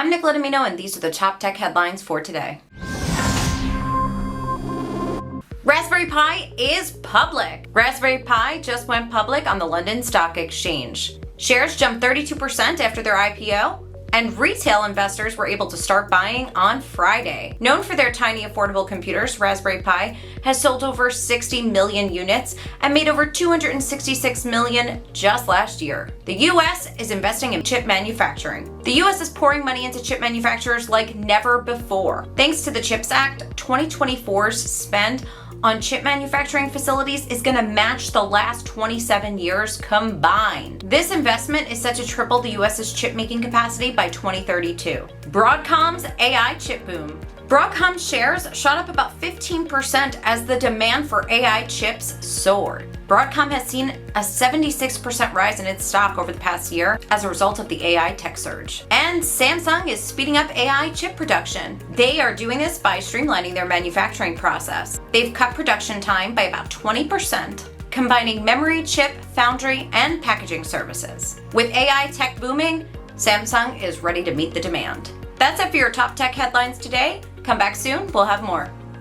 I'm Nicola Domino, and these are the top tech headlines for today. Raspberry Pi is public. Raspberry Pi just went public on the London Stock Exchange. Shares jumped 32% after their IPO, and retail investors were able to start buying on Friday. Known for their tiny, affordable computers, Raspberry Pi has sold over 60 million units and made over $266 million just last year. The US is investing in chip manufacturing. The US is pouring money into chip manufacturers like never before. Thanks to the CHIPS Act, 2024's spend on chip manufacturing facilities is going to match the last 27 years combined. This investment is set to triple the US's chip making capacity by 2032. Broadcom's AI chip boom. Broadcom shares shot up about 15% as the demand for AI chips soared. Broadcom has seen a 76% rise in its stock over the past year as a result of the AI tech surge. And Samsung is speeding up AI chip production. They are doing this by streamlining their manufacturing process. They've cut production time by about 20%, combining memory, chip, foundry, and packaging services. With AI tech booming, Samsung is ready to meet the demand. That's it for your top tech headlines today. Come back soon, we'll have more.